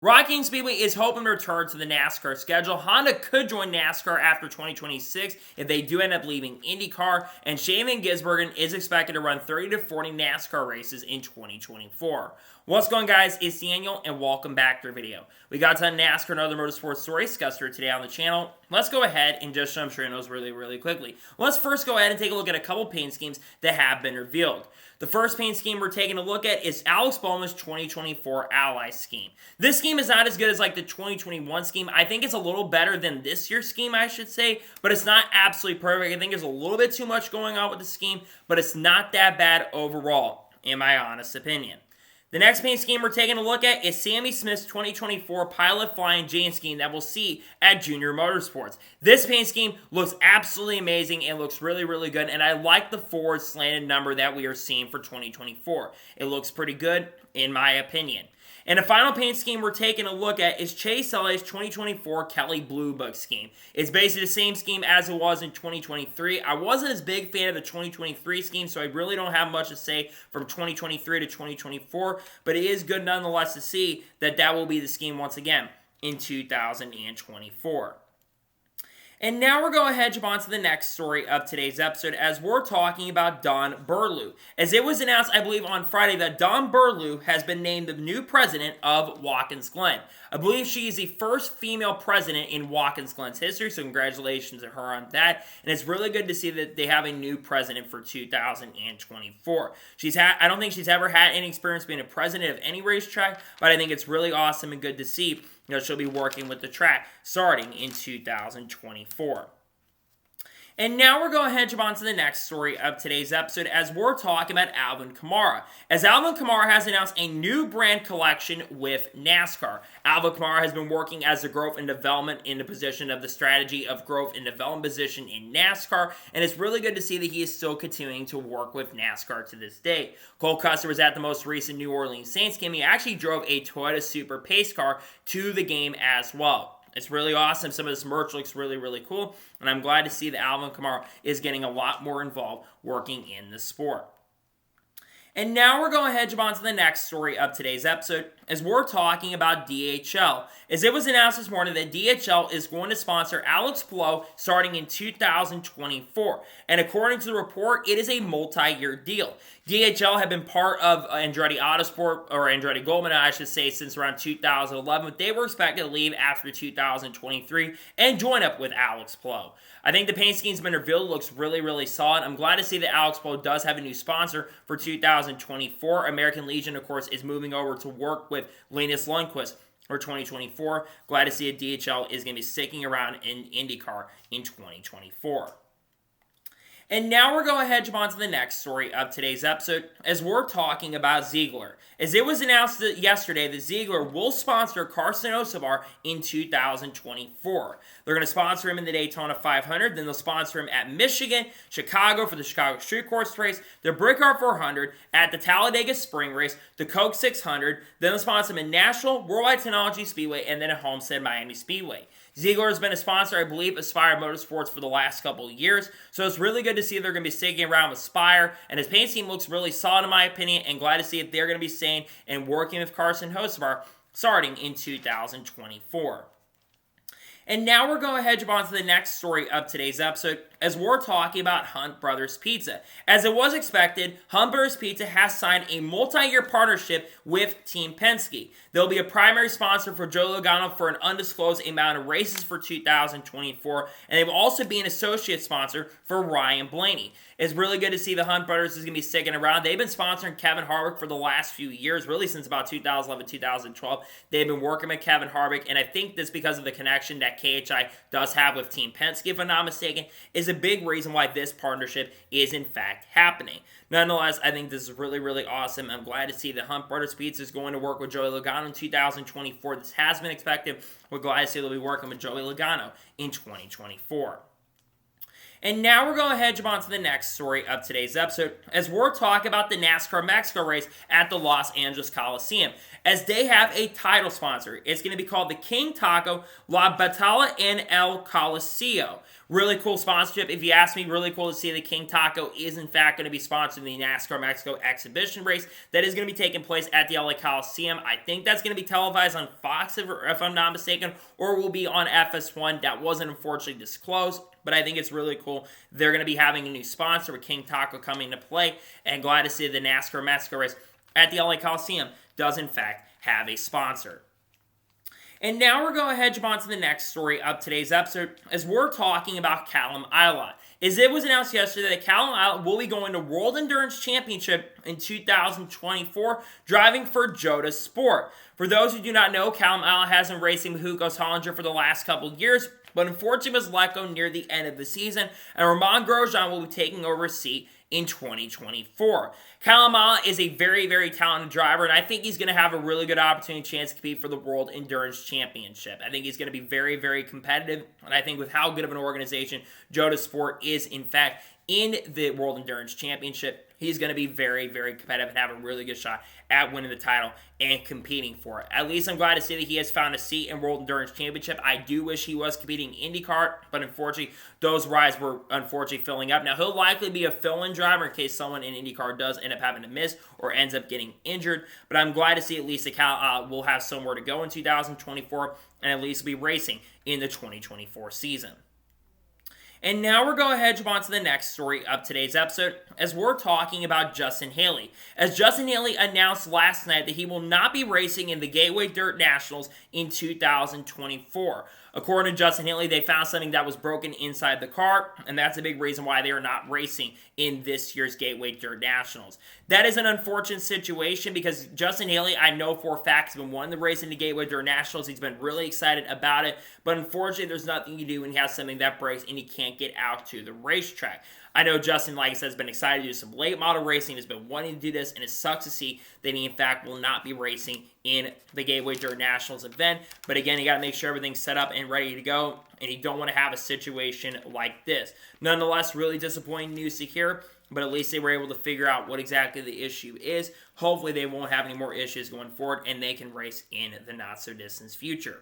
Rockingham Speedway is hoping to return to the NASCAR schedule. Honda could join NASCAR after 2026 if they do end up leaving IndyCar, and Shaman Gisbergen is expected to run 30 to 40 NASCAR races in 2024. What's going on, guys? It's Daniel, and welcome back to the video. We got a ton of NASCAR and other motorsports stories discussed here today on the channel. Let's go ahead and just jump straight into those really quickly. Let's first go ahead and take a look at a couple paint schemes that have been revealed. The first paint scheme we're taking a look at is Alex Bowman's 2024 Ally scheme. This scheme is not as good as like the 2021 scheme. I think it's a little better than this year's scheme, I should say, but it's not absolutely perfect. I think there's a little bit too much going on with the scheme, but it's not that bad overall, in my honest opinion. The next paint scheme we're taking a look at is Sammy Smith's 2024 Pilot Flying Jane scheme that we'll see at Junior Motorsports. This paint scheme looks absolutely amazing and looks really good, and I like the forward slanted number that we are seeing for 2024. It looks pretty good, in my opinion. And the final paint scheme we're taking a look at is Chase Elliott's 2024 Kelly Blue Book scheme. It's basically the same scheme as it was in 2023. I wasn't as big fan of the 2023 scheme, so I really don't have much to say from 2023 to 2024, but it is good nonetheless to see that that will be the scheme once again in 2024. And now we're going ahead and jump on to the next story of today's episode as we're talking about Dawn Burlew. As it was announced, I believe, on Friday that Dawn Burlew has been named the new president of Watkins Glen. I believe she is the first female president in Watkins Glen's history, so congratulations to her on that. And it's really good to see that they have a new president for 2024. I don't think she's ever had any experience being a president of any racetrack, but I think it's really awesome and good to see. She'll be working with the track starting in 2024. And now we're going ahead and jump on to the next story of today's episode as we're talking about Alvin Kamar. As Alvin Kamar has announced a new brand collection with NASCAR. Alvin Kamar has been working as the growth and development in the position of the strategy of growth and development position in NASCAR, and it's really good to see that he is still continuing to work with NASCAR to this day. Cole Custer was at the most recent New Orleans Saints game. He actually drove a Toyota Super Pace car to the game as well. It's really awesome. Some of this merch looks really cool, and I'm glad to see that Alvin Kamar is getting a lot more involved working in the sport. And now we're going ahead and jump on to the next story of today's episode as we're talking about DHL. As it was announced this morning that DHL is going to sponsor Alex Palou starting in 2024. And according to the report, it is a multi-year deal. DHL had been part of Andretti Autosport, or Andretti Goldman, I should say, since around 2011. But they were expected to leave after 2023 and join up with Alex Palou. I think the paint scheme's been revealed. It looks really solid. I'm glad to see that Alex Palou does have a new sponsor for 2024. American Legion, of course, is moving over to work with Linus Lundqvist for 2024. Glad to see that DHL is going to be sticking around in IndyCar in 2024. And now we're going ahead and jump on to the next story of today's episode as we're talking about Zegler. As it was announced yesterday that Zegler will sponsor Carson Hocevar in 2024. They're going to sponsor him in the Daytona 500, then they'll sponsor him at Michigan, Chicago for the Chicago Street Course race, the Brickyard 400, at the Talladega Spring Race, the Coke 600, then they'll sponsor him in Nashville, Worldwide Technology Speedway, and then at Homestead Miami Speedway. Zegler has been a sponsor, I believe, of Spire Motorsports for the last couple of years, so it's really good to see they're going to be sticking around with Spire, and his paint scheme looks really solid in my opinion, and glad to see that they're going to be staying and working with Carson Hocevar starting in 2024. And now we're going ahead and jump on to the next story of today's episode as we're talking about Hunt Brothers Pizza. As it was expected, Hunt Brothers Pizza has signed a multi-year partnership with Team Penske. They'll be a primary sponsor for Joey Logano for an undisclosed amount of races for 2024, and they will also be an associate sponsor for Ryan Blaney. It's really good to see the Hunt Brothers is going to be sticking around. They've been sponsoring Kevin Harvick for the last few years, really since about 2011, 2012. They've been working with Kevin Harvick, and I think this because of the connection that KHI does have with Team Penske, if I'm not mistaken, is a big reason why this partnership is in fact happening. Nonetheless, I think this is really awesome. I'm glad to see that Hunt Brothers Pizza is going to work with Joey Logano in 2024. This has been expected. We're glad to see they'll be working with Joey Logano in 2024. And now we're going ahead and jump on to the next story of today's episode as we're talking about the NASCAR Mexico race at the Los Angeles Coliseum, as they have a title sponsor. It's going to be called the King Taco La Batalla en el Coliseo. Really cool sponsorship. If you ask me, really cool to see that King Taco is in fact going to be sponsoring the NASCAR Mexico exhibition race that is going to be taking place at the LA Coliseum. I think that's going to be televised on Fox, if I'm not mistaken, or will be on FS1. That wasn't unfortunately disclosed, but I think it's really cool. They're going to be having a new sponsor with King Taco coming to play, and glad to see the NASCAR Mexico race at the LA Coliseum does in fact have a sponsor. And now we're going to head on to the next story of today's episode, as we're talking about Callum Isot. As it was announced yesterday that Callum Isot will be going to World Endurance Championship in 2024, driving for Jota Sport. For those who do not know, Callum Isot has been racing with Hugo Hollinger for the last couple of years, but unfortunately was let go near the end of the season, and Romain Grosjean will be taking over his seat in 2024. Callum Isot is a very, very talented driver, and I think he's going to have a really good opportunity chance to compete for the World Endurance Championship. I think he's going to be very, very competitive, and I think with how good of an organization Jota Sport is, in fact, in the World Endurance Championship, he's going to be very, very competitive and have a really good shot at winning the title and competing for it. At least I'm glad to see that he has found a seat in World Endurance Championship. I do wish he was competing in IndyCar, but unfortunately, those rides were unfortunately filling up. Now, he'll likely be a fill-in driver in case someone in IndyCar does end up having to miss or ends up getting injured, but I'm glad to see at least that Cal will have somewhere to go in 2024 and at least be racing in the 2024 season. And now we're going to head on to the next story of today's episode, as we're talking about Justin Haley. As Justin Haley announced last night that he will not be racing in the Gateway Dirt Nationals in 2024. According to Justin Haley, they found something that was broken inside the car, and that's a big reason why they are not racing in this year's Gateway Dirt Nationals. That is an unfortunate situation because Justin Haley, I know for a fact, has been wanting to race in the Gateway Dirt Nationals. He's been really excited about it, but unfortunately, there's nothing you do when he has something that breaks and he can't get out to the racetrack. I know Justin, like I said, has been excited to do some late model racing, has been wanting to do this, and it sucks to see that he, in fact, will not be racing in the Gateway Dirt Nationals event. But again, you got to make sure everything's set up and ready to go, and you don't want to have a situation like this. Nonetheless, really disappointing news to hear, but at least they were able to figure out what exactly the issue is. Hopefully, they won't have any more issues going forward, and they can race in the not-so-distant future.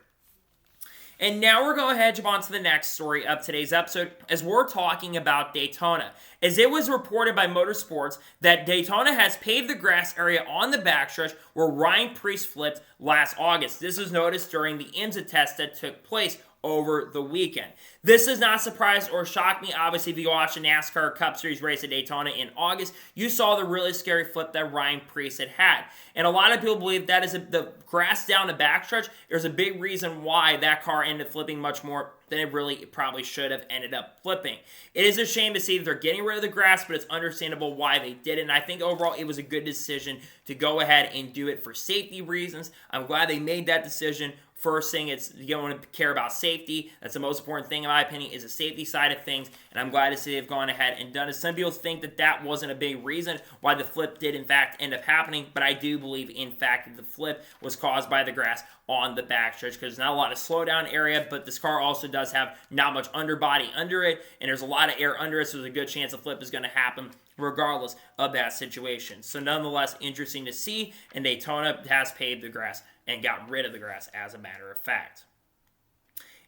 And now we're going to head on to the next story of today's episode, as we're talking about Daytona. As it was reported by Motorsports that Daytona has paved the grass area on the backstretch where Ryan Preece flipped last August. This was noticed during the IMSA test that took place over the weekend. This does not surprise or shock me. Obviously, if you watched the NASCAR Cup Series race at Daytona in August, you saw the really scary flip that Ryan Preece had. And a lot of people believe that is the grass down the backstretch. There's a big reason why that car ended up flipping much more than it probably should have ended up flipping. It is a shame to see that they're getting rid of the grass, but it's understandable why they did it. And I think overall it was a good decision to go ahead and do it for safety reasons. I'm glad they made that decision. First thing, it's you don't want to care about safety. That's the most important thing, in my opinion, is the safety side of things. And I'm glad to see they've gone ahead and done it. Some people think that that wasn't a big reason why the flip did, in fact, end up happening. But I do believe, in fact, that the flip was caused by the grass on the backstretch because there's not a lot of slowdown area, but this car also does have not much underbody under it, and there's a lot of air under it, so there's a good chance a flip is going to happen regardless of that situation. So nonetheless, interesting to see, and Daytona has paved the grass and got rid of the grass, as a matter of fact.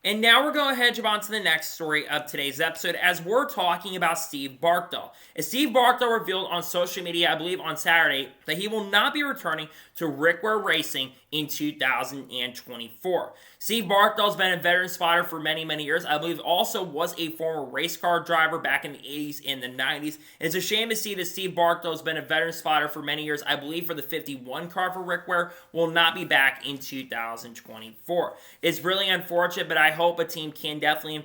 And now we're going to head on to the next story of today's episode, as we're talking about Steve Barkdahl. As Steve Barkdahl revealed on social media, I believe on Saturday, that he will not be returning to Rick Ware Racing in 2024. Steve Barkdahl's been a veteran spotter for many, many years. I believe also was a former race car driver back in the 80s and the 90s. And it's a shame to see that Steve Barkdahl's been a veteran spotter for many years. I believe for the 51 car for Rick Ware will not be back in 2024. It's really unfortunate, but I hope a team can definitely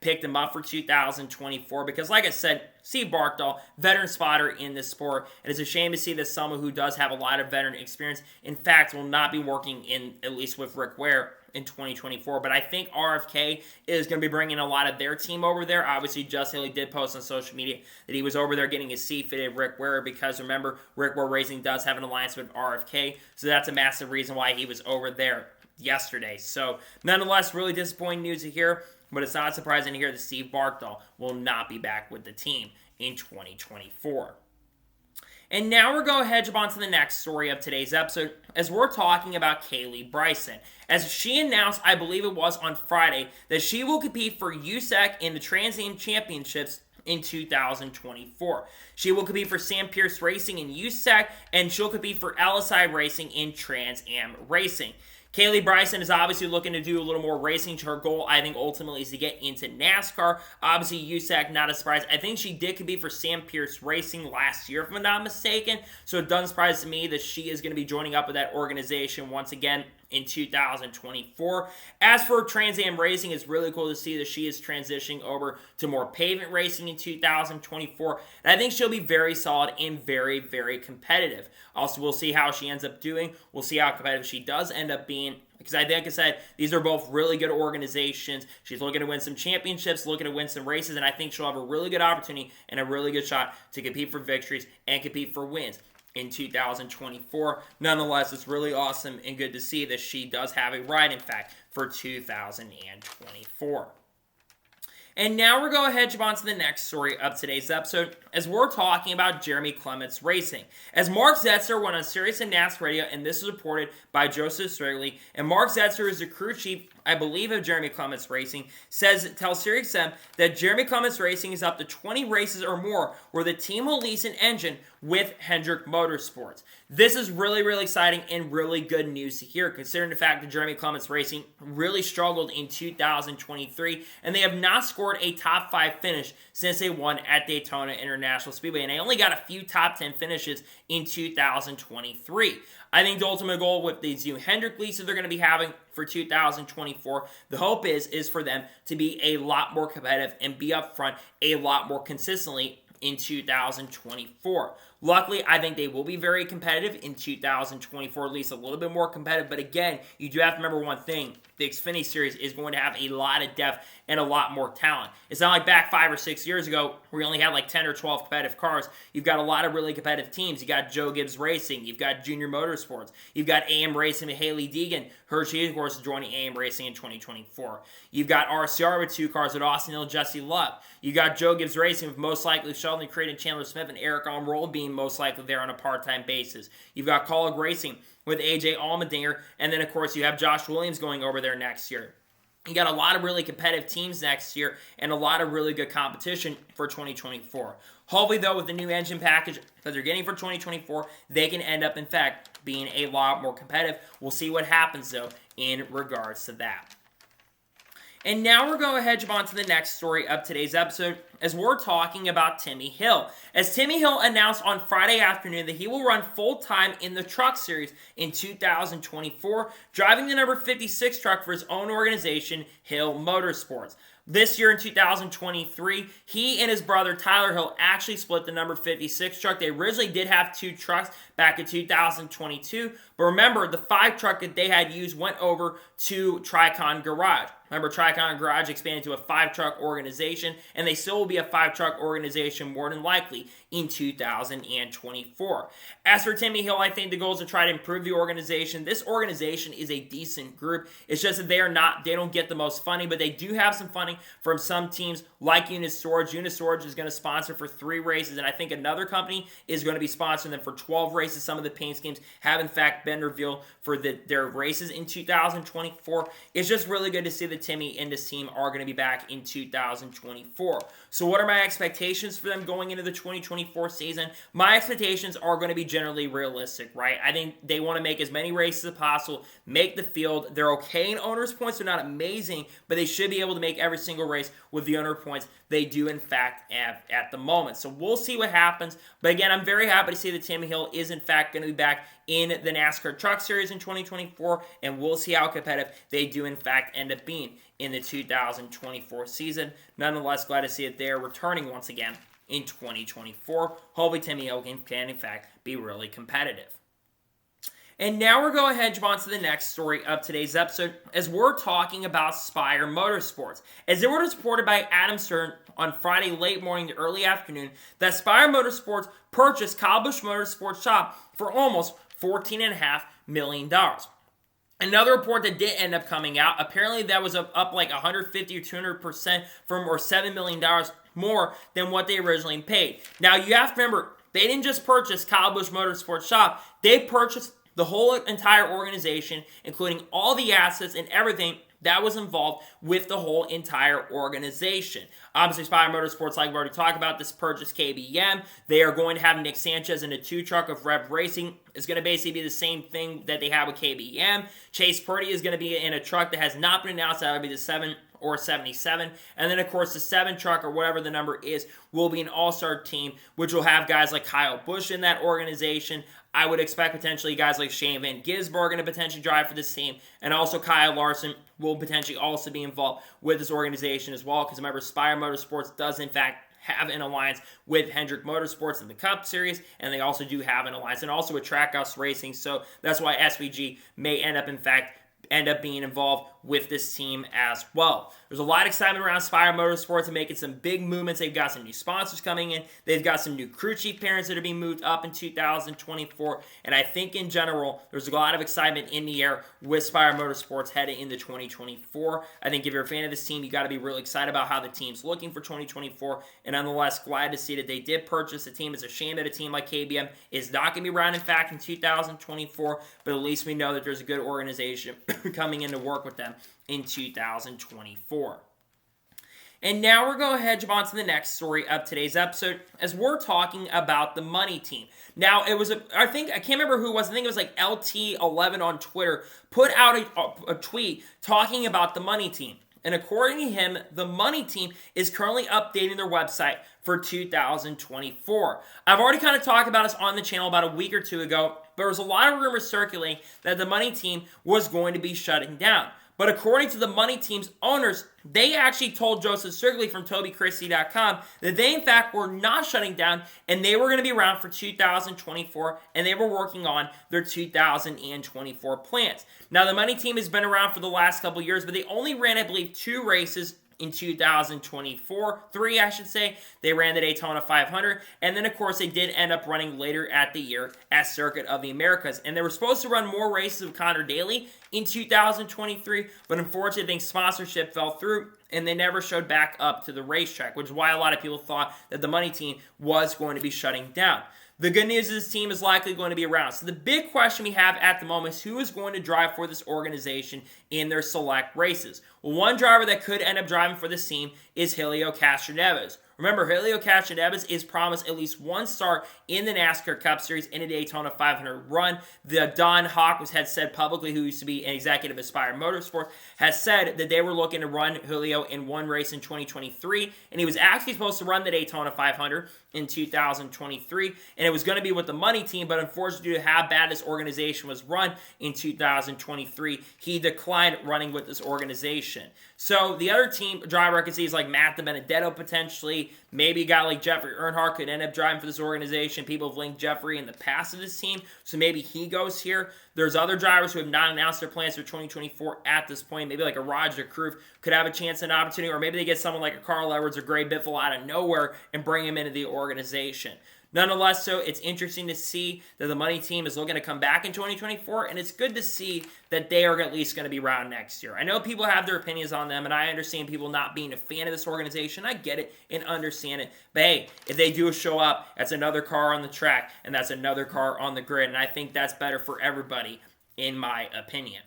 pick them up for 2024 because, like I said, Steve Barkdahl, veteran spotter in this sport, and it's a shame to see that someone who does have a lot of veteran experience, in fact, will not be working in, at least with Rick Ware, in 2024. But I think RFK is going to be bringing a lot of their team over there. Obviously, Justin Haley did post on social media that he was over there getting his seat fitted Rick Ware because, remember, Rick Ware Racing does have an alliance with RFK, so that's a massive reason why he was over there yesterday. So, nonetheless, really disappointing news to hear, but it's not surprising to hear that Steve Barkdahl will not be back with the team in 2024. And now we're going to jump on to the next story of today's episode as we're talking about Kaylee Bryson. As she announced, I believe it was on Friday, that she will compete for USAC in the Trans Am Championships in 2024. She will compete for Sam Pierce Racing in USAC, and she'll compete for LSI Racing in Trans Am Racing. Kaylee Bryson is obviously looking to do a little more racing. Her goal, I think, ultimately is to get into NASCAR. Obviously, USAC, not a surprise. I think she did compete for Sam Pierce Racing last year, if I'm not mistaken. So it doesn't surprise me that she is going to be joining up with that organization once again in 2024. As for Trans Am Racing, it's really cool to see that she is transitioning over to more pavement racing in 2024. And I think she'll be very solid and very, very competitive. Also, we'll see how she ends up doing. We'll see how competitive she does end up being. Because like I said, these are both really good organizations. She's looking to win some championships, looking to win some races, and I think she'll have a really good opportunity and a really good shot to compete for victories and compete for wins in 2024. Nonetheless, it's really awesome and good to see that she does have a ride, in fact, for 2024. And now we're going to jump on to the next story of today's episode as we're talking about Jeremy Clements Racing. As Mark Zetzer went on Sirius and NASCAR Radio, and this is reported by Joseph Strigley, and Mark Zetzer is the crew chief, I believe, of Jeremy Clements Racing, tells SiriusXM that Jeremy Clements Racing is up to 20 races or more where the team will lease an engine with Hendrick Motorsports. This is really, really exciting and really good news to hear, considering the fact that Jeremy Clements Racing really struggled in 2023, and they have not scored a top 5 finish since they won at Daytona International Speedway, and they only got a few top 10 finishes in 2023. I think the ultimate goal with these new Hendrick leases they're going to be having for 2024, the hope is for them to be a lot more competitive and be up front a lot more consistently in 2024. Luckily, I think they will be very competitive in 2024, at least a little bit more competitive. But again, you do have to remember one thing. The Xfinity Series is going to have a lot of depth and a lot more talent. It's not like back 5 or 6 years ago where we only had like 10 or 12 competitive cars. You've got a lot of really competitive teams. You got Joe Gibbs Racing. You've got Junior Motorsports. You've got AM Racing with Haley Deegan. She, of course, is joining AM Racing in 2024. You've got RCR with 2 cars with Austin Hill and Jesse Love. You got Joe Gibbs Racing with most likely Sheldon Creed and Chandler Smith and Eric Almirola being most likely there on a part-time basis. You've got Colleague Racing with AJ Allmendinger, and then, of course, you have Josh Williams going over there next year. You got a lot of really competitive teams next year and a lot of really good competition for 2024. Hopefully, though, with the new engine package that they're getting for 2024, they can end up, in fact, being a lot more competitive. We'll see what happens, though, in regards to that. And now we're going to jump on to the next story of today's episode as we're talking about Timmy Hill. As Timmy Hill announced on Friday afternoon that he will run full-time in the Truck Series in 2024, driving the number 56 truck for his own organization, Hill Motorsports. This year in 2023, he and his brother Tyler Hill actually split the number 56 truck. They originally did have 2 trucks back in 2022, but remember, the 5 truck that they had used went over to Tricon Garage. Remember, Tricon Garage expanded to a 5-truck organization, and they still will be a 5-truck organization more than likely in 2024. As for Timmy Hill, I think the goal is to try to improve the organization. This organization is a decent group. It's just that they don't get the most funding, but they do have some funding from some teams like Unit Storage. Unit Storage is going to sponsor for 3 races, and I think another company is going to be sponsoring them for 12 races. Some of the paint schemes have, in fact, been revealed for their races in 2024. It's just really good to see that Timmy and this team are going to be back in 2024. So what are my expectations for them going into the 2024 season? My expectations are going to be generally realistic, right? I think they want to make as many races as possible, make the field. They're okay in owners' points. They're not amazing, but they should be able to make every single race with the owner points they do, in fact, have at the moment. So we'll see what happens. But again, I'm very happy to see that Timmy Hill is, in fact, going to be back in the NASCAR Truck Series in 2024, and we'll see how competitive they do, in fact, end up being in the 2024 season. Nonetheless, glad to see that they're returning once again in 2024. Hopefully, Timmy Hill can, in fact, be really competitive. And now we're going to jump on to the next story of today's episode as we're talking about Spire Motorsports. As it was reported by Adam Stern on Friday late morning to early afternoon that Spire Motorsports purchased Kyle Busch Motorsports shop for almost $14.5 million. Another report that did end up coming out, apparently that was up like 150 or 200% or $7 million more than what they originally paid. Now, you have to remember, they didn't just purchase Kyle Busch Motorsports shop, they purchased the whole entire organization, including all the assets and everything that was involved with the whole entire organization. Obviously, Spire Motorsports, like we already talked about, this purchase KBM. They are going to have Nick Sanchez in a 2-truck of Rev Racing. It's going to basically be the same thing that they have with KBM. Chase Purdy is going to be in a truck that has not been announced. That would be the 7 or 77. And then, of course, the 7 truck or whatever the number is will be an all-star team, which will have guys like Kyle Busch in that organization. I would expect potentially guys like Shane Van Gisbergen to potentially drive for this team, and also Kyle Larson will potentially also be involved with this organization as well, because remember, Spire Motorsports does in fact have an alliance with Hendrick Motorsports in the Cup Series, and they also do have an alliance, and also with Trackhouse Racing, so that's why SVG may end up being involved with this team as well. There's a lot of excitement around Spire Motorsports and making some big movements. They've got some new sponsors coming in. They've got some new crew chief pairings that are being moved up in 2024. And I think in general, there's a lot of excitement in the air with Spire Motorsports heading into 2024. I think if you're a fan of this team, you got to be really excited about how the team's looking for 2024. And nonetheless, glad to see that they did purchase a team. It's a shame that a team like KBM is not going to be around, in fact, in 2024. But at least we know that there's a good organization coming in to work with them in 2024. And now we're going to head on to the next story of today's episode, as we're talking about the money team. Now, it was, I can't remember who it was, I think it was like LT11 on Twitter, put out a tweet talking about the money team. And according to him, the money team is currently updating their website for 2024. I've already kind of talked about this on the channel about a week or two ago, but there was a lot of rumors circulating that the money team was going to be shutting down. But according to the money team's owners, they actually told Joseph Cirgley from TobyChristie.com that they, in fact, were not shutting down and they were going to be around for 2024 and they were working on their 2024 plans. Now, the money team has been around for the last couple years, but they only ran, I believe, 2 races in 2024, 3 I should say. They ran the Daytona 500, and then of course they did end up running later at the year at Circuit of the Americas, and they were supposed to run more races with Connor Daly in 2023, but unfortunately I think sponsorship fell through and they never showed back up to the racetrack, which is why a lot of people thought that the money team was going to be shutting down. The good news is this team is likely going to be around. So the big question we have at the moment is who is going to drive for this organization in their select races. Well, one driver that could end up driving for this team is Helio Castroneves. Remember, Helio Castroneves is promised at least one start in the NASCAR Cup Series in a Daytona 500 run. The Don Hawk had said publicly, who used to be an executive at Spire Motorsports, has said that they were looking to run Helio in one race in 2023, and he was actually supposed to run the Daytona 500 in 2023, and it was going to be with the money team, but unfortunately due to how bad this organization was run in 2023, he declined running with this organization. So the other team driver I could see is like Matt DiBenedetto potentially. Maybe a guy like Jeffrey Earnhardt could end up driving for this organization. People have linked Jeffrey in the past to this team, so maybe he goes here. There's other drivers who have not announced their plans for 2024 at this point. Maybe like a Roger Kroof could have a chance and an opportunity, or maybe they get someone like a Carl Edwards or Gray Biffle out of nowhere and bring him into the organization. Nonetheless, so it's interesting to see that the money team is looking to come back in 2024, and it's good to see that they are at least going to be around next year. I know people have their opinions on them, and I understand people not being a fan of this organization. I get it and understand it. But hey, if they do show up, that's another car on the track, and that's another car on the grid, and I think that's better for everybody, in my opinion.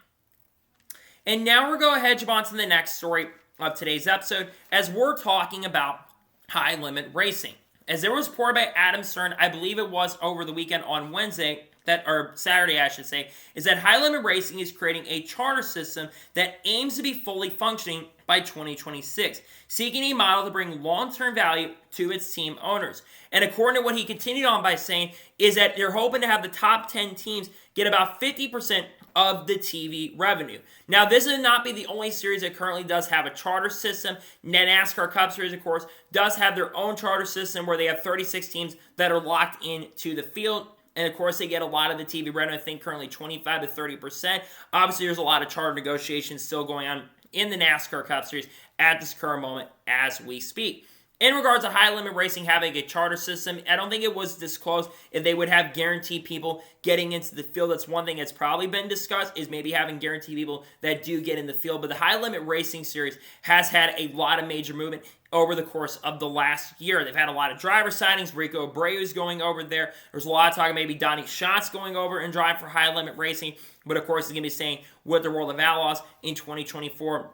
And now we're going to head on to the next story of today's episode, as we're talking about high limit racing. As there was reported by Adam Stern, I believe it was over the weekend on Wednesday, or Saturday I should say, is that High Limit Racing is creating a charter system that aims to be fully functioning by 2026, seeking a model to bring long-term value to its team owners. And according to what he continued on by saying, is that they're hoping to have the top 10 teams get about 50% of the TV revenue. Now, this will not be the only series that currently does have a charter system. NASCAR Cup Series, of course, does have their own charter system where they have 36 teams that are locked into the field. And of course, they get a lot of the TV revenue, I think currently 25 to 30%. Obviously, there's a lot of charter negotiations still going on in the NASCAR Cup Series at this current moment as we speak. In regards to high limit racing having a charter system, I don't think it was disclosed if they would have guaranteed people getting into the field. That's one thing that's probably been discussed, is maybe having guaranteed people that do get in the field. But the high limit racing series has had a lot of major movement over the course of the last year. They've had a lot of driver signings. Rico Abreu's going over there. There's a lot of talk of maybe Donnie Schatz going over and drive for high limit racing. But of course, he's going to be staying with the World of Outlaws in 2024.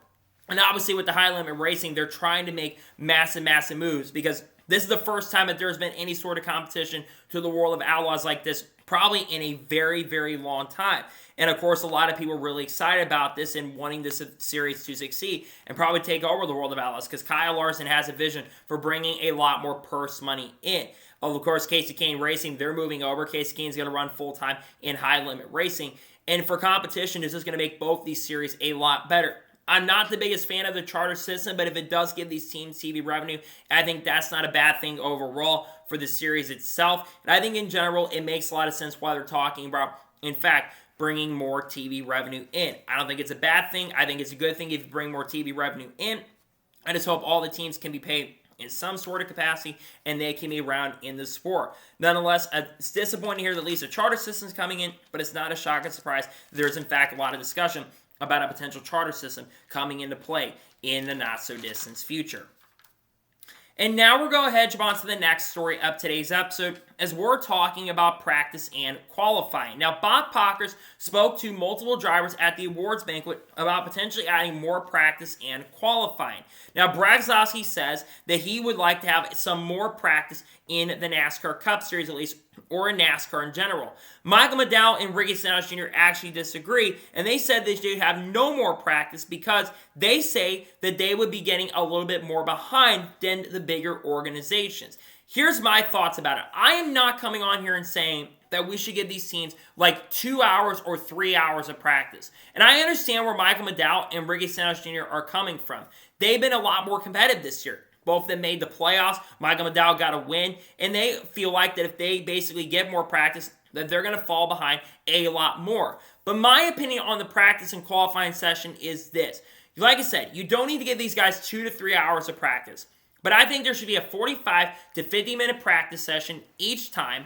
And obviously with the high limit racing, they're trying to make massive, massive moves, because this is the first time that there's been any sort of competition to the World of Outlaws like this, probably in a very, very long time. And of course, a lot of people are really excited about this and wanting this series to succeed and probably take over the World of Outlaws, because Kyle Larson has a vision for bringing a lot more purse money in. Of course, Casey Kane Racing, they're moving over. Casey Kane's going to run full-time in high limit racing. And for competition, this is going to make both these series a lot better. I'm not the biggest fan of the charter system, but if it does give these teams TV revenue, I think that's not a bad thing overall for the series itself. And I think in general, it makes a lot of sense why they're talking about, in fact, bringing more TV revenue in. I don't think it's a bad thing. I think it's a good thing if you bring more TV revenue in. I just hope all the teams can be paid in some sort of capacity and they can be around in the sport. Nonetheless, it's disappointing to hear that at least a charter system is coming in, but it's not a shocking surprise. There's, in fact, a lot of discussion about a potential charter system coming into play in the not-so-distant future. And now we're going to head on to the next story of today's episode, as we're talking about practice and qualifying. Now, Bob Pockers spoke to multiple drivers at the awards banquet about potentially adding more practice and qualifying. Now, Brad Keselowski says that he would like to have some more practice in the NASCAR Cup Series, at least, or in NASCAR in general. Michael McDowell and Ricky Stenhouse Jr. actually disagree, and they said they should have no more practice because they say that they would be getting a little bit more behind than the bigger organizations. Here's my thoughts about it. I am not coming on here and saying that we should give these teams like 2 hours or 3 hours of practice. And I understand where Michael McDowell and Ricky Stenhouse Jr. are coming from. They've been a lot more competitive this year. Both of them made the playoffs. Michael McDowell got a win. And they feel like that if they basically get more practice, that they're going to fall behind a lot more. But my opinion on the practice and qualifying session is this. Like I said, you don't need to give these guys 2 to 3 hours of practice. But I think there should be a 45 to 50 minute practice session each time,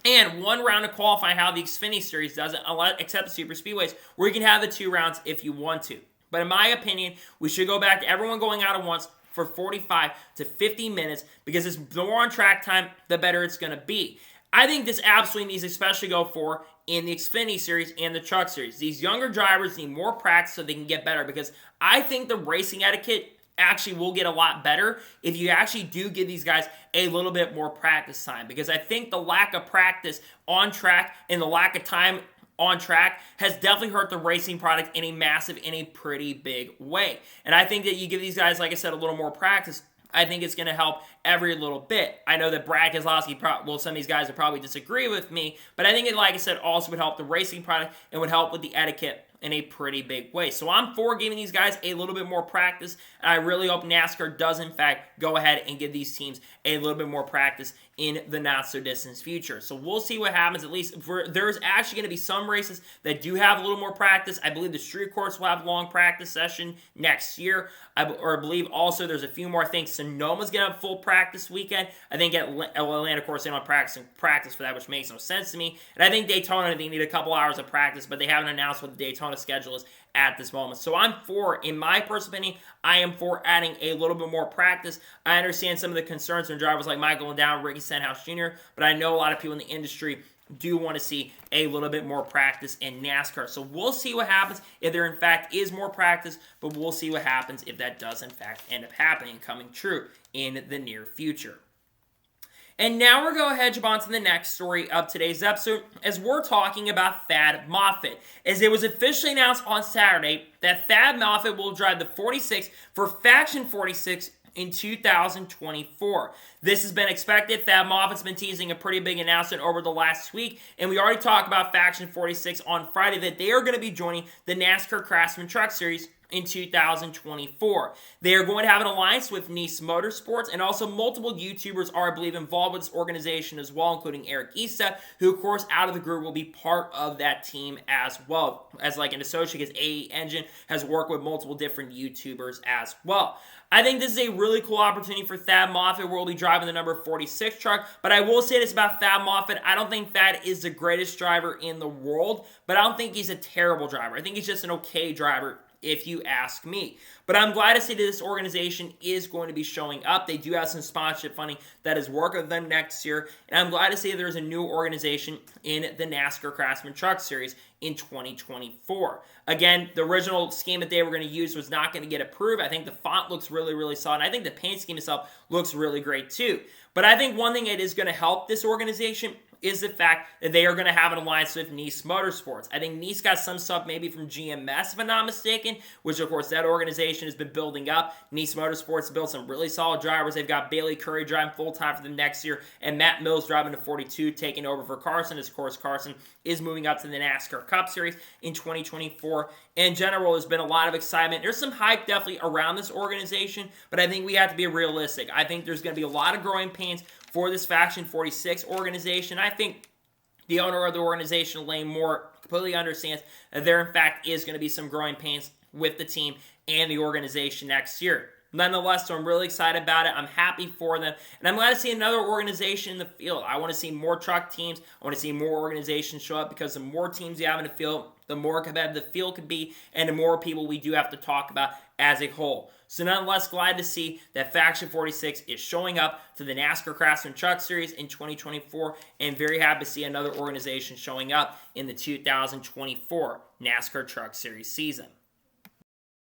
and one round of qualifying, how the Xfinity Series does it, except the super speedways, where you can have the 2 rounds if you want to. But in my opinion, we should go back to everyone going out at once for 45 to 50 minutes, because the more on track time, the better it's going to be. I think this absolutely needs to especially go for in the Xfinity Series and the Truck Series. These younger drivers need more practice so they can get better, because I think the racing etiquette actually will get a lot better if you actually do give these guys a little bit more practice time, because I think the lack of practice on track and the lack of time on track has definitely hurt the racing product in a pretty big way. And I think that you give these guys, like I said, a little more practice, I think it's going to help every little bit. I know that Brad Keselowski, some of these guys would probably disagree with me, but I think it, like I said, also would help the racing product and would help with the etiquette in a pretty big way. So I'm for giving these guys a little bit more practice, and I really hope NASCAR does, in fact, go ahead and give these teams a little bit more practice in the not-so-distant future. So we'll see what happens. At least there's actually going to be some races that do have a little more practice. I believe the street course will have a long practice session next year. I believe also there's a few more. I think Sonoma's going to have a full practice weekend. I think at Atlanta, of course, they don't practice for that, which makes no sense to me. And I think Daytona, they need a couple hours of practice, but they haven't announced what the Daytona schedule is at this moment. So I'm for, in my personal opinion, I am for adding a little bit more practice. I understand some of the concerns from drivers like Michael McDowell, Ricky Stenhouse Jr., but I know a lot of people in the industry do want to see a little bit more practice in NASCAR. So we'll see what happens if there in fact is more practice, but we'll see what happens if that does in fact end up happening, coming true in the near future. And now we're going to head on to the next story of today's episode, as we're talking about Faf Moffet, as it was officially announced on Saturday that Faf Moffet will drive the 46 for Faction 46 in 2024. This has been expected. Faf Moffet's been teasing a pretty big announcement over the last week, and we already talked about Faction 46 on Friday, that they are going to be joining the NASCAR Craftsman Truck Series in 2024. They are going to have an alliance with NASCAR Motorsports, and also multiple YouTubers are, I believe, involved with this organization as well, including Eric Issa, who, of course, out of the group will be part of that team as well, as like an associate, because AE Engine has worked with multiple different YouTubers as well. I think this is a really cool opportunity for Faf Moffet, where we'll be driving the number 46 truck. But I will say this about Faf Moffet. I don't think Faf is the greatest driver in the world, but I don't think he's a terrible driver. I think he's just an okay driver, if you ask me. But I'm glad to see that this organization is going to be showing up. They do have some sponsorship funding that is working with them next year. And I'm glad to see that there's a new organization in the NASCAR Craftsman Truck Series in 2024. Again, the original scheme that they were going to use was not going to get approved. I think the font looks really, really solid. And I think the paint scheme itself looks really great too. But I think one thing that is going to help this organization is the fact that they are going to have an alliance with NASCAR Motorsports. I think NASCAR got some stuff maybe from GMS, if I'm not mistaken, which, of course, that organization has been building up. NASCAR Motorsports built some really solid drivers. They've got Bailey Curry driving full-time for them next year, and Matt Mills driving to 42, taking over for Carson. Of course, Carson is moving up to the NASCAR Cup Series in 2024. In general, there's been a lot of excitement. There's some hype definitely around this organization, but I think we have to be realistic. I think there's going to be a lot of growing pains for this Faction 46 organization. I think the owner of the organization, Lane Moore, completely understands that there, in fact, is going to be some growing pains with the team and the organization next year. Nonetheless, so I'm really excited about it. I'm happy for them. And I'm glad to see another organization in the field. I want to see more truck teams. I want to see more organizations show up, because the more teams you have in the field, the more competitive the field can be, and the more people we do have to talk about as a whole. So nonetheless, glad to see that Faction 46 is showing up to the NASCAR Craftsman Truck Series in 2024, and very happy to see another organization showing up in the 2024 NASCAR Truck Series season.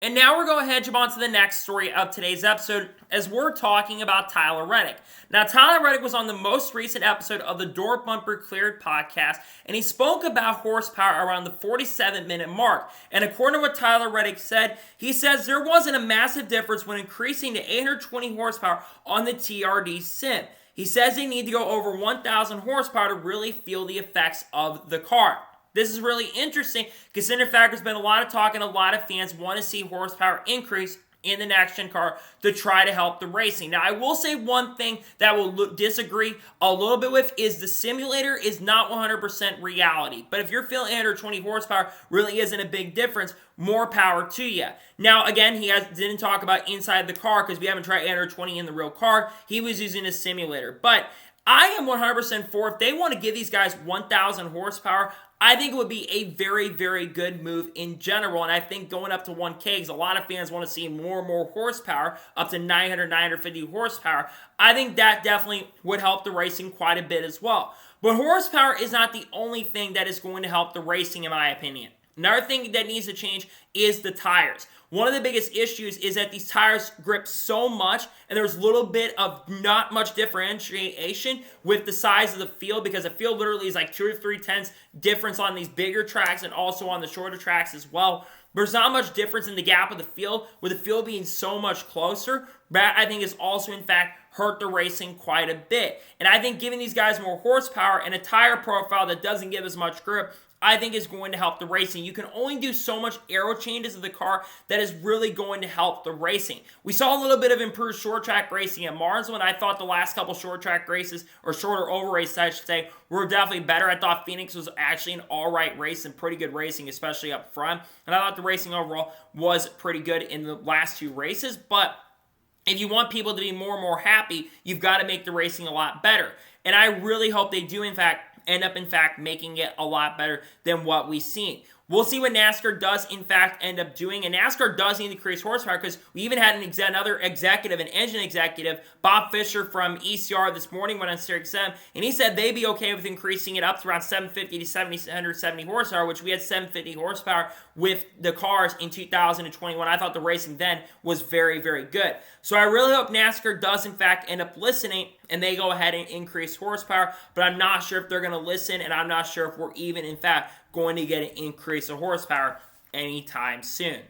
And now we're going to jump on to the next story of today's episode, as we're talking about Tyler Renick. Now, Tyler Renick was on the most recent episode of the Door Bumper Cleared podcast, and he spoke about horsepower around the 47-minute mark. And according to what Tyler Renick said, he says there wasn't a massive difference when increasing to 820 horsepower on the TRD sim. He says they need to go over 1,000 horsepower to really feel the effects of the car. This is really interesting, considering the fact there's been a lot of talk and a lot of fans want to see horsepower increase in the next-gen car to try to help the racing. Now, I will say one thing that will disagree a little bit with is the simulator is not 100% reality. But if you're feeling 820 horsepower really isn't a big difference, more power to you. Now, again, didn't talk about inside the car because we haven't tried 820 in the real car. He was using a simulator. But I am 100% for, if they want to give these guys 1,000 horsepower, I think it would be a very, very good move in general. And I think going up to 1K, because a lot of fans want to see more and more horsepower, up to 900, 950 horsepower. I think that definitely would help the racing quite a bit as well. But horsepower is not the only thing that is going to help the racing, in my opinion. Another thing that needs to change is the tires. One of the biggest issues is that these tires grip so much, and there's a little bit of not much differentiation with the size of the field, because the field literally is like 2 or 3 tenths difference on these bigger tracks and also on the shorter tracks as well. There's not much difference in the gap of the field, with the field being so much closer. That, I think, is also, in fact, hurt the racing quite a bit. And I think giving these guys more horsepower and a tire profile that doesn't give as much grip, I think is going to help the racing. You can only do so much aero changes of the car that is really going to help the racing. We saw a little bit of improved short track racing at Martinsville, and I thought the last couple short track races, or shorter oval races, I should say, were definitely better. I thought Phoenix was actually an alright race and pretty good racing, especially up front. And I thought the racing overall was pretty good in the last 2 races, but if you want people to be more and more happy, you've got to make the racing a lot better. And I really hope they do, in fact, end up, in fact, making it a lot better than what we've seen. We'll see what NASCAR does, in fact, end up doing. And NASCAR does need to increase horsepower, because we even had another executive, an engine executive, Bob Fisher from ECR this morning, went on Sirius XM, and he said they'd be okay with increasing it up to around 750 to 770 horsepower, which we had 750 horsepower with the cars in 2021. I thought the racing then was very, very good. So I really hope NASCAR does, in fact, end up listening, and they go ahead and increase horsepower, but I'm not sure if they're going to listen, and I'm not sure if we're even, in fact, going to get an increase of horsepower anytime soon.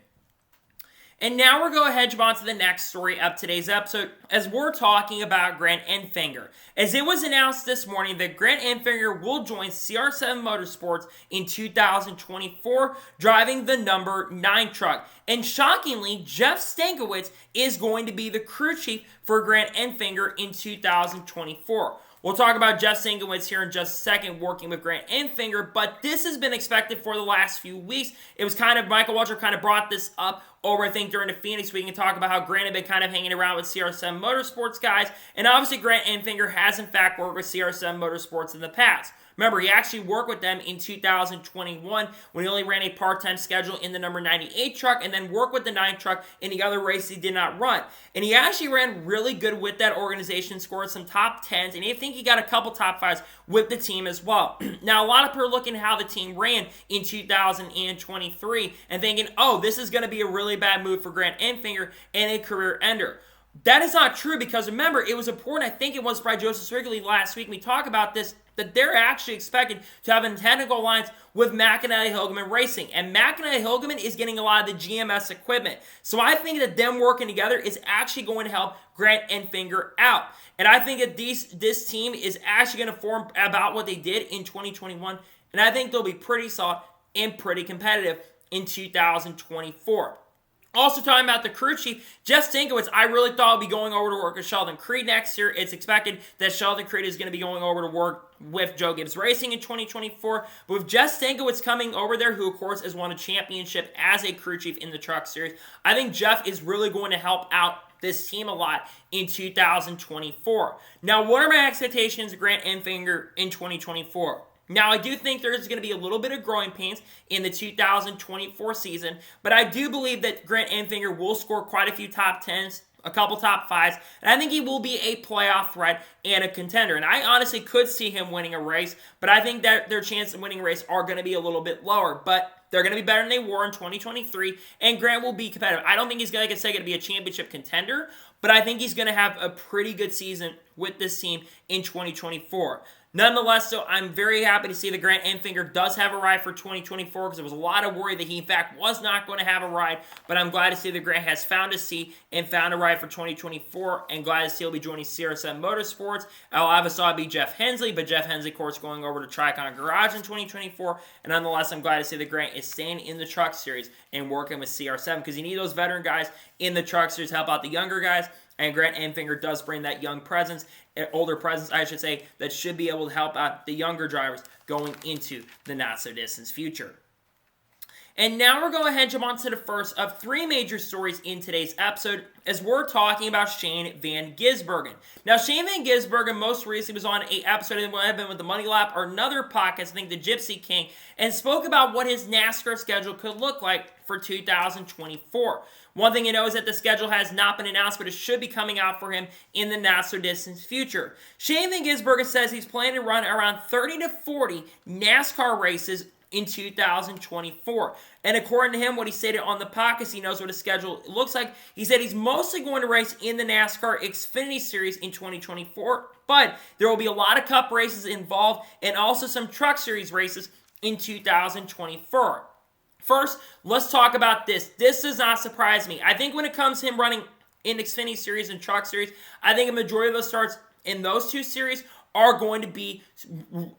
And now we're going to head on to the next story of today's episode as we're talking about Grant Infinger. As it was announced this morning that Grant Infinger will join CR7 Motorsports in 2024 driving the number 9 truck. And shockingly, Jeff Stankiewicz is going to be the crew chief for Grant Infinger in 2024. We'll talk about Jeff Stankiewicz here in just a second, working with Grant Infinger, but this has been expected for the last few weeks. It was Michael Waltrip kind of brought this up over, I think, during the Phoenix week and talk about how Grant had been kind of hanging around with CR7 Motorsports guys, and obviously Grant Infinger has in fact worked with CR7 Motorsports in the past. Remember, he actually worked with them in 2021 when he only ran a part-time schedule in the number 98 truck and then worked with the 9 truck in the other race he did not run. And he actually ran really good with that organization, scored some top 10s, and I think he got a couple top 5s with the team as well. Now, a lot of people are looking at how the team ran in 2023 and thinking, oh, this is going to be a really bad move for Grant Infinger and a career ender. That is not true because remember, it was important, I think it was by Joseph Wrigley last week, we talked about this, that they're actually expected to have a technical alliance with McIntyre-Hilgeman Racing. And McIntyre-Hilgeman is getting a lot of the GMS equipment. So I think that them working together is actually going to help Grant Infinger out. And I think that this team is actually going to form about what they did in 2021. And I think they'll be pretty solid and pretty competitive in 2024. Also talking about the crew chief, Jeff Stankiewicz, I really thought would be going over to work with Sheldon Creed next year. It's expected that Sheldon Creed is going to be going over to work with Joe Gibbs Racing in 2024. But with Jeff Stankiewicz coming over there, who of course has won a championship as a crew chief in the truck series, I think Jeff is really going to help out this team a lot in 2024. Now, what are my expectations of Grant Infinger in 2024? Now, I do think there's going to be a little bit of growing pains in the 2024 season, but I do believe that Grant Infinger will score quite a few top 10s, a couple top 5s, and I think he will be a playoff threat and a contender. And I honestly could see him winning a race, but I think that their chances of winning a race are going to be a little bit lower. But they're going to be better than they were in 2023, and Grant will be competitive. I don't think he's going to be a championship contender, but I think he's going to have a pretty good season with this team in 2024. Nonetheless, though, I'm very happy to see that Grant Infinger does have a ride for 2024 because there was a lot of worry that he, in fact, was not going to have a ride. But I'm glad to see that Grant has found a seat and found a ride for 2024. And glad to see he'll be joining CR7 Motorsports. I'll obviously be Jeff Hensley, but Jeff Hensley, of course, going over to Tricon Garage in 2024. And nonetheless, I'm glad to see that Grant is staying in the truck series and working with CR7 because you need those veteran guys in the truck series to help out the younger guys. And Grant Infinger does bring that young presence, older presence, I should say, that should be able to help out the younger drivers going into the not-so-distant future. And now we're going to jump on to the first of 3 major stories in today's episode as we're talking about Shane Van Gisbergen. Now, Shane Van Gisbergen most recently was on an episode that might have been with the Money Lap or another podcast, I think the Gypsy King, and spoke about what his NASCAR schedule could look like for 2024. One thing you know is that the schedule has not been announced, but it should be coming out for him in the not-so-distant future. Shane Van Gisbergen says he's planning to run around 30 to 40 NASCAR races in 2024. And according to him, what he stated on the podcast, he knows what his schedule looks like. He said he's mostly going to race in the NASCAR Xfinity Series in 2024, but there will be a lot of Cup races involved and also some Truck Series races in 2024. First, let's talk about this. This does not surprise me. I think when it comes to him running in Xfinity Series and Truck Series, I think a majority of those starts in those 2 series are going to be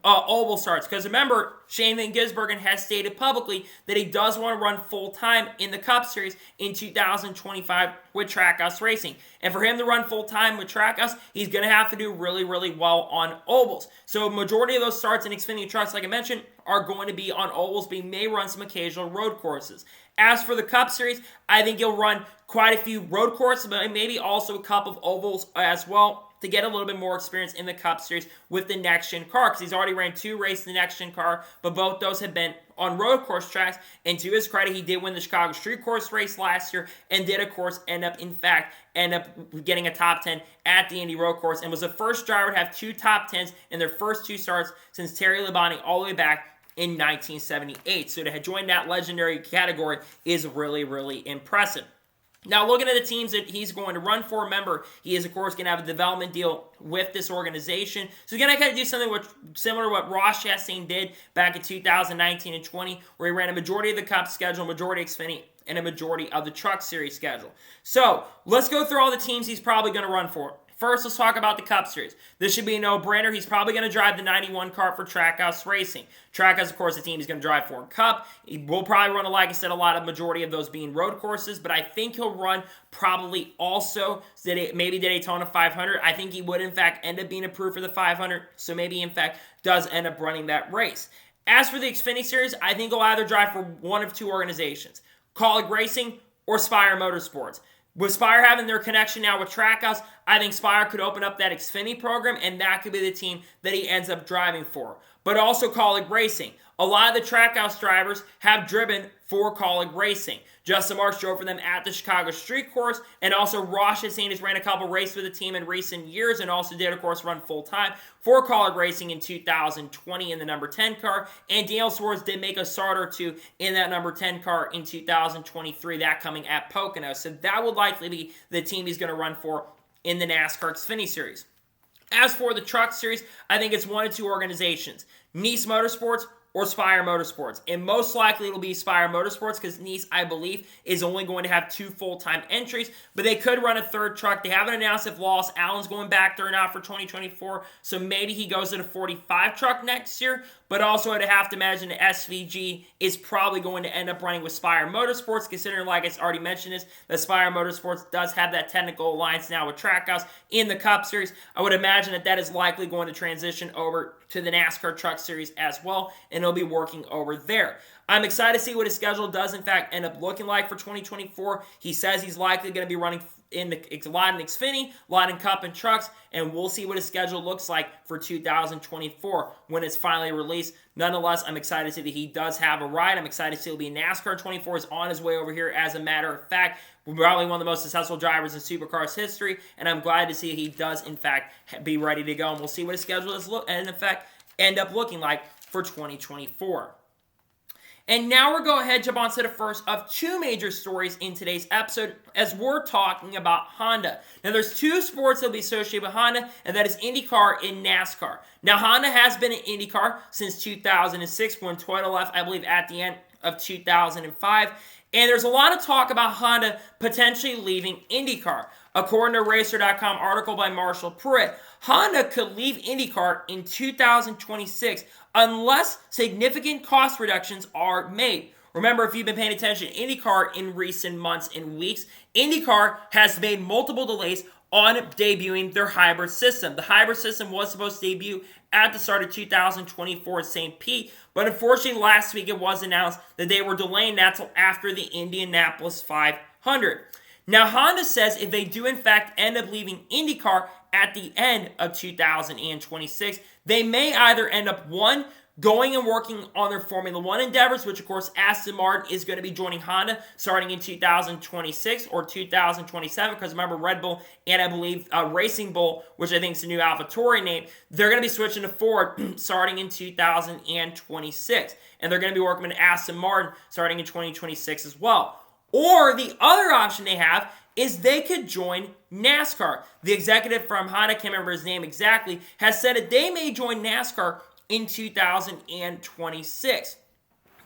oval starts. Because remember, Shane Van Gisbergen has stated publicly that he does want to run full-time in the Cup Series in 2025 with Trackhouse Racing. And for him to run full-time with Trackhouse, he's going to have to do really, really well on ovals. So majority of those starts in Xfinity trucks, like I mentioned, are going to be on ovals, but he may run some occasional road courses. As for the Cup Series, I think he'll run quite a few road courses, but maybe also a couple of ovals as well, to get a little bit more experience in the Cup Series with the next-gen car, because he's already ran 2 races in the next-gen car, but both those have been on road course tracks, and to his credit, he did win the Chicago Street Course race last year, and did, of course, end up getting a top 10 at the Indy Road Course, and was the first driver to have 2 top 10s in their first 2 starts since Terry Labonte all the way back in 1978. So to join that legendary category is really, really impressive. Now, looking at the teams that he's going to run for, remember, he is, of course, going to have a development deal with this organization. So he's going to kind of do something similar to what Ross Chastain did back in 2019 and 20, where he ran a majority of the Cup schedule, majority of Xfinity, in a majority of the Truck Series schedule. So let's go through all the teams he's probably going to run for. First, let's talk about the Cup Series. This should be a no-brainer. He's probably going to drive the 91 car for Trackhouse Racing. Trackhouse, of course, the team he's going to drive for Cup. He will probably run, like I said, a majority of those being road courses, but I think he'll run probably also maybe the Daytona 500. I think he would, in fact, end up being approved for the 500, so maybe, in fact, does end up running that race. As for the Xfinity Series, I think he'll either drive for one of two organizations, Kaulig Racing or Spire Motorsports. With Spire having their connection now with Trackhouse, I think Spire could open up that Xfinity program, and that could be the team that he ends up driving for. But also Kaulig Racing. A lot of the Trackhouse drivers have driven for Kaulig Racing. Justin Marks drove for them at the Chicago Street Course, and also Ross Sanders ran a couple races with the team in recent years, and also did, of course, run full-time for Kaulig Racing in 2020 in the number 10 car, and Daniel Suarez did make a start or two in that number 10 car in 2023, that coming at Pocono. So that would likely be the team he's going to run for in the NASCAR Xfinity Series. As for the Truck Series, I think it's one of two organizations, Nice Motorsports or Spire Motorsports. And most likely it'll be Spire Motorsports because Nice, I believe, is only going to have 2 full-time entries, but they could run a third truck. They haven't announced if Loss Allen's going back there or not for 2024, so maybe he goes to the 45 truck next year, but also I'd have to imagine the SVG is probably going to end up running with Spire Motorsports, considering, like I already mentioned this, that Spire Motorsports does have that technical alliance now with Trackhouse in the Cup Series. I would imagine that is likely going to transition over to the NASCAR Truck Series as well, and he'll be working over there. I'm excited to see what his schedule does, in fact, end up looking like for 2024. He says he's likely going to be running a lot in Xfinity, a lot in Cup and Trucks, and we'll see what his schedule looks like for 2024 when it's finally released. Nonetheless, I'm excited to see that he does have a ride. I'm excited to see he'll be in NASCAR 24 is on his way over here. As a matter of fact, probably one of the most successful drivers in Supercars history, and I'm glad to see he does, in fact, be ready to go, and we'll see what his schedule is and, in fact, end up looking like for 2024. And now we're going to jump on to the first of 2 major stories in today's episode as we're talking about Honda. Now, there's 2 sports that will be associated with Honda, and that is IndyCar and NASCAR. Now, Honda has been in IndyCar since 2006 when Toyota left, I believe, at the end of 2005. And there's a lot of talk about Honda potentially leaving IndyCar. According to Racer.com article by Marshall Pruitt, Honda could leave IndyCar in 2026 unless significant cost reductions are made. Remember, if you've been paying attention to IndyCar in recent months and weeks, IndyCar has made multiple delays on debuting their hybrid system. The hybrid system was supposed to debut at the start of 2024 at St. Pete, but unfortunately last week it was announced that they were delaying that till after the Indianapolis 500. Now, Honda says if they do in fact end up leaving IndyCar at the end of 2026, they may either end up, one, going and working on their Formula One endeavors, which of course Aston Martin is going to be joining Honda starting in 2026 or 2027, because remember Red Bull and I believe Racing Bull, which I think is the new AlphaTauri name, they're going to be switching to Ford starting in 2026, and they're going to be working with Aston Martin starting in 2026 as well. Or the other option they have is they could join NASCAR. The executive from Honda, I can't remember his name exactly, has said that they may join NASCAR in 2026.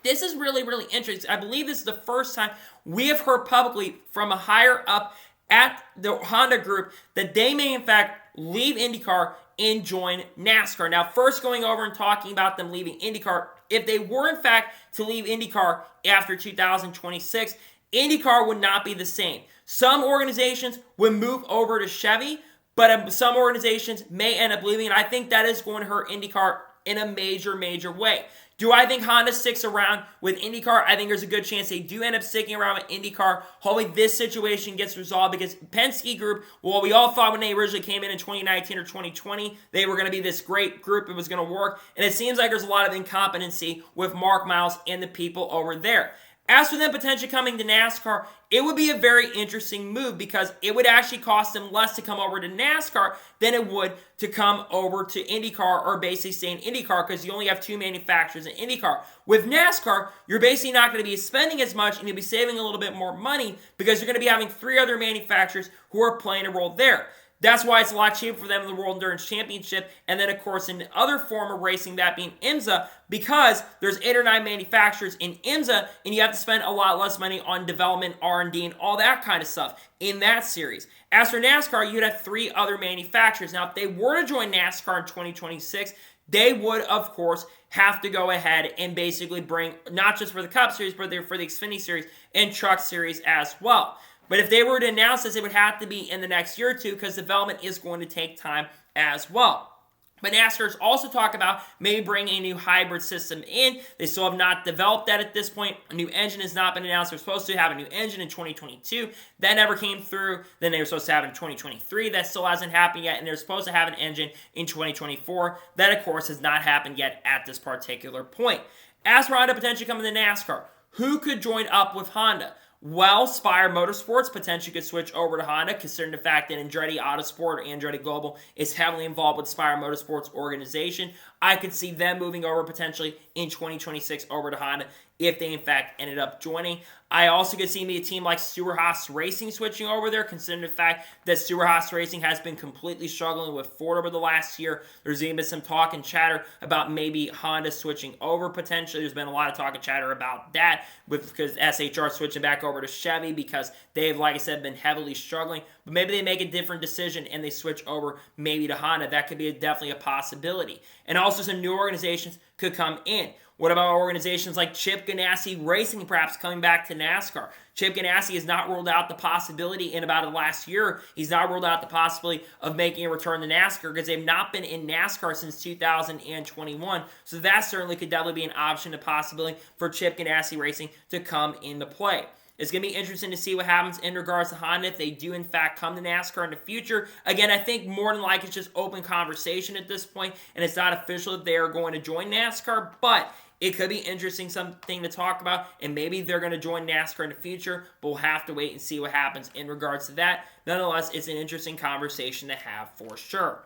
This is really, really interesting. I believe this is the first time we have heard publicly from a higher up at the Honda group that they may in fact leave IndyCar and join NASCAR. Now, first going over and talking about them leaving IndyCar, if they were in fact to leave IndyCar after 2026, IndyCar would not be the same. Some organizations would move over to Chevy, but some organizations may end up leaving, and I think that is going to hurt IndyCar in a major, major way. Do I think Honda sticks around with IndyCar? I think there's a good chance they do end up sticking around with IndyCar. Hopefully this situation gets resolved, because Penske Group, well, we all thought when they originally came in 2019 or 2020, they were going to be this great group. It was going to work. And it seems like there's a lot of incompetency with Mark Miles and the people over there. As for them potentially coming to NASCAR, it would be a very interesting move, because it would actually cost them less to come over to NASCAR than it would to come over to IndyCar, or basically stay in IndyCar, because you only have 2 manufacturers in IndyCar. With NASCAR, you're basically not going to be spending as much, and you'll be saving a little bit more money, because you're going to be having 3 other manufacturers who are playing a role there. That's why it's a lot cheaper for them in the World Endurance Championship. And then, of course, in the other form of racing, that being IMSA, because there's 8 or 9 manufacturers in IMSA, and you have to spend a lot less money on development, R&D, and all that kind of stuff in that series. As for NASCAR, you'd have 3 other manufacturers. Now, if they were to join NASCAR in 2026, they would, of course, have to go ahead and basically bring, not just for the Cup Series, but for the Xfinity Series and Truck Series as well. But if they were to announce this, it would have to be in the next year or two because development is going to take time as well. But NASCAR's also talked about maybe bringing a new hybrid system in. They still have not developed that at this point. A new engine has not been announced. They're supposed to have a new engine in 2022. That never came through. Then they were supposed to have it in 2023. That still hasn't happened yet. And they're supposed to have an engine in 2024. That, of course, has not happened yet at this particular point. As for Honda potentially coming to NASCAR, who could join up with Honda? Well, Spire Motorsports potentially could switch over to Honda, considering the fact that Andretti Autosport or Andretti Global is heavily involved with Spire Motorsports organization. I could see them moving over potentially in 2026 over to Honda if they in fact ended up joining. I also could see maybe a team like Stewart-Haas Racing switching over there, considering the fact that Stewart-Haas Racing has been completely struggling with Ford over the last year. There's even been some talk and chatter about maybe Honda switching over potentially. There's been a lot of talk and chatter about that because SHR switching back over to Chevy because they've, like I said, been heavily struggling. But maybe they make a different decision and they switch over maybe to Honda. That could be definitely a possibility. And also some new organizations could come in. What about organizations like Chip Ganassi Racing perhaps coming back to NASCAR? Chip Ganassi has not ruled out the possibility in about the last year. He's not ruled out the possibility of making a return to NASCAR because they've not been in NASCAR since 2021. So that certainly could definitely be an option, a possibility for Chip Ganassi Racing to come into play. It's going to be interesting to see what happens in regards to Honda if they do, in fact, come to NASCAR in the future. Again, I think more than likely it's just open conversation at this point, and it's not official that they are going to join NASCAR, but it could be interesting, something to talk about, and maybe they're going to join NASCAR in the future, but we'll have to wait and see what happens in regards to that. Nonetheless, it's an interesting conversation to have for sure.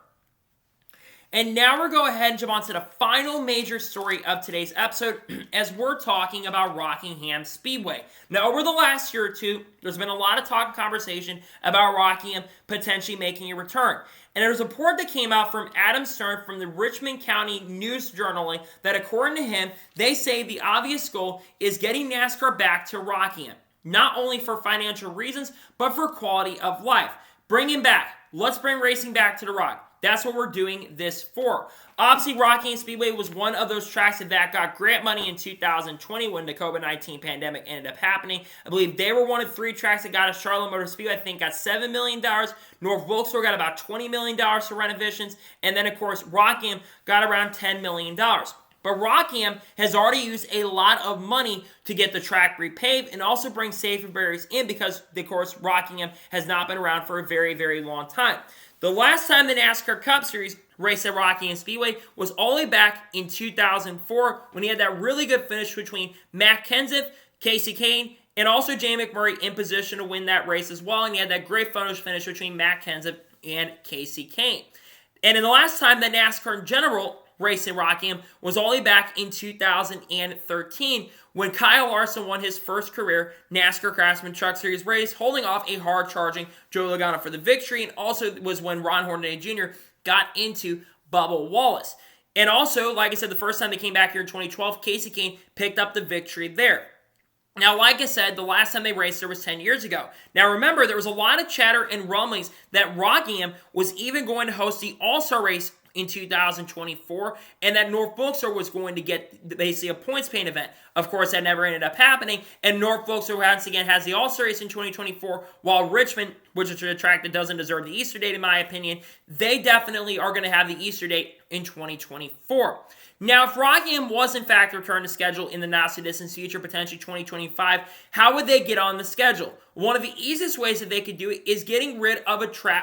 And now we're going to go ahead and jump on to the final major story of today's episode as we're talking about Rockingham Speedway. Now, over the last year or two, there's been a lot of talk and conversation about Rockingham potentially making a return. And there's a report that came out from Adam Stern from the Richmond County News Journal that according to him, they say the obvious goal is getting NASCAR back to Rockingham. Not only for financial reasons, but for quality of life. Bring him back. Let's bring racing back to the Rock. That's what we're doing this for. Obviously, Rockingham Speedway was one of those tracks that got grant money in 2020 when the COVID-19 pandemic ended up happening. I believe they were one of 3 tracks that got a Charlotte Motor Speedway. I think got $7 million. North Wilkesboro got about $20 million for renovations. And then, of course, Rockingham got around $10 million. But Rockingham has already used a lot of money to get the track repaved and also bring safety barriers in because, of course, Rockingham has not been around for a very, very long time. The last time the NASCAR Cup Series raced at Rockingham Speedway was all the way back in 2004 when he had that really good finish between Matt Kenseth, Casey Kane, and also Jay McMurray in position to win that race as well. And he had that great finish between Matt Kenseth and Casey Kane. And in the last time that NASCAR in general raced in Rockingham was all the way back in 2013 when Kyle Larson won his first career NASCAR Craftsman Truck Series race, holding off a hard-charging Joe Logano for the victory, and also was when Ron Hornaday Jr. got into Bubba Wallace. And also, like I said, the first time they came back here in 2012, Casey Kane picked up the victory there. Now, like I said, the last time they raced there was 10 years ago. Now, remember, there was a lot of chatter and rumblings that Rockingham was even going to host the All-Star race in 2024, and that North Wilkesboro was going to get basically a points paying event. Of course, that never ended up happening, and North Wilkesboro once again has the All-Star race in 2024, while Richmond, which is a track that doesn't deserve the Easter date in my opinion, they definitely are going to have the Easter date in 2024. Now, if Rockingham was in fact returned to schedule in the not-so-distant future, potentially 2025, how would they get on the schedule? One of the easiest ways that they could do it is getting rid of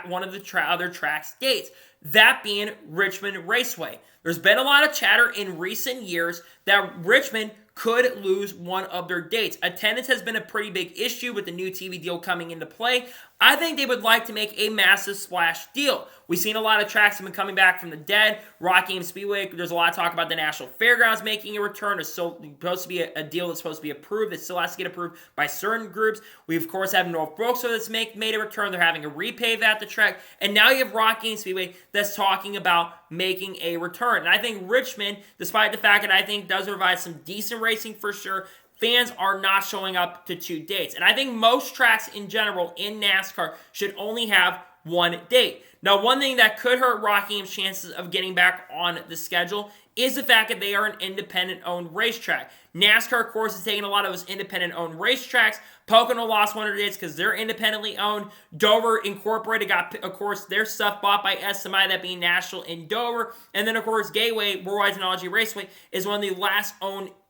one of the other track's dates. That being Richmond Raceway. There's been a lot of chatter in recent years that Richmond could lose one of their dates. Attendance has been a pretty big issue with the new TV deal coming into play. I think they would like to make a massive splash deal. We've seen a lot of tracks have been coming back from the dead. Rockingham Speedway, there's a lot of talk about the National Fairgrounds making a return. It's still supposed to be a deal that's supposed to be approved. It still has to get approved by certain groups. We, of course, have North Brookshire that's made a return. They're having a repave at the track. And now you have Rockingham Speedway that's talking about making a return. And I think Richmond, despite the fact that I think does provide some decent racing for sure, fans are not showing up to 2 dates. And I think most tracks in general in NASCAR should only have 1 date. Now, one thing that could hurt Rockingham's chances of getting back on the schedule is the fact that they are an independent-owned racetrack. NASCAR, of course, is taking a lot of those independent-owned racetracks. Pocono lost one of their dates because they're independently owned. Dover Incorporated got, of course, their stuff bought by SMI, that being National in Dover. And then, of course, Gateway, Worldwide Technology Raceway, is one of the last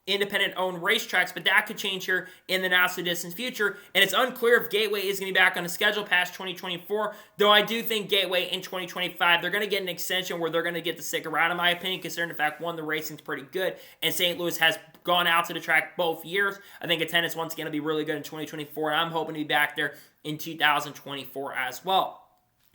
independent-owned racetracks, but that could change here in the not-so-distant future, and it's unclear if Gateway is going to be back on the schedule past 2024, though I do think Gateway in 2025, they're going to get an extension where they're going to get to stick around, in my opinion, considering the fact, one, the racing's pretty good, and St. Louis has gone out to the track both years. I think attendance once again will be really good in 2024, and I'm hoping to be back there in 2024 as well.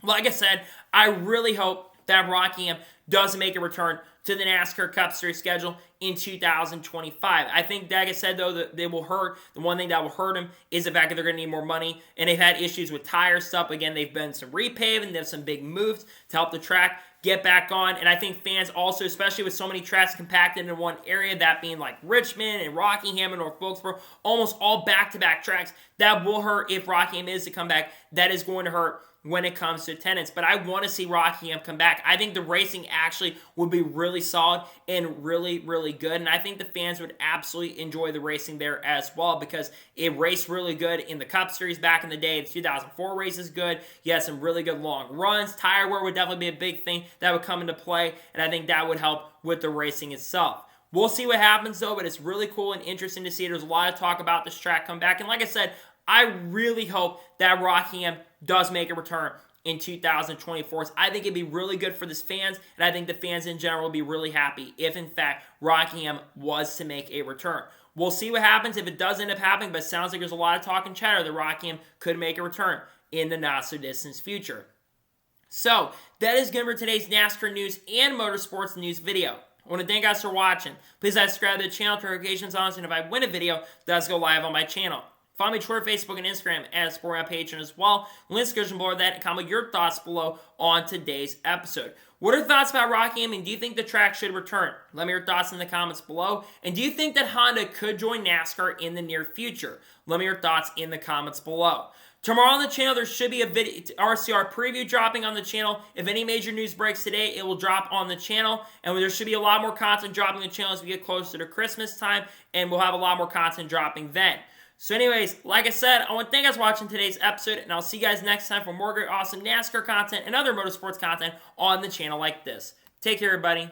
Like I said, I really hope that Rockingham does make a return to the NASCAR Cup Series schedule in 2025. I think, like I said, though, that they will hurt. The one thing that will hurt them is the fact that they're going to need more money, and they've had issues with tire stuff. Again, they've been some repaving, they've some big moves to help the track get back on, and I think fans also, especially with so many tracks compacted in one area, that being like Richmond and Rockingham and North Wilkesboro, almost all back-to-back tracks, that will hurt if Rockingham is to come back. That is going to hurt when it comes to attendance, but I want to see Rockingham come back. I think the racing actually would be really solid and really, really good, and I think the fans would absolutely enjoy the racing there as well, because it raced really good in the Cup Series back in the day. The 2004 race is good. You had some really good long runs. Tire wear would definitely be a big thing that would come into play, and I think that would help with the racing itself. We'll see what happens, though, but it's really cool and interesting to see. There's a lot of talk about this track come back, and like I said, I really hope that Rockingham does make a return in 2024. I think it'd be really good for the fans, and I think the fans in general would be really happy if, in fact, Rockingham was to make a return. We'll see what happens if it does end up happening, but it sounds like there's a lot of talk and chatter that Rockingham could make a return in the not-so-distant future. So, that is good for today's NASCAR news and motorsports news video. I want to thank you guys for watching. Please subscribe to the channel, turn notifications on, and if I win a video, it does go live on my channel. Follow me on Twitter, Facebook, and Instagram at Spire Patreon as well. Links description below that, and comment your thoughts below on today's episode. What are your thoughts about Rockingham, and do you think the track should return? Let me know your thoughts in the comments below. And do you think that Honda could join NASCAR in the near future? Let me know your thoughts in the comments below. Tomorrow on the channel, there should be a RCR preview dropping on the channel. If any major news breaks today, it will drop on the channel. And there should be a lot more content dropping on the channel as we get closer to Christmas time. And we'll have a lot more content dropping then. So anyways, like I said, I want to thank you guys for watching today's episode, and I'll see you guys next time for more great, awesome NASCAR content and other motorsports content on the channel like this. Take care, everybody.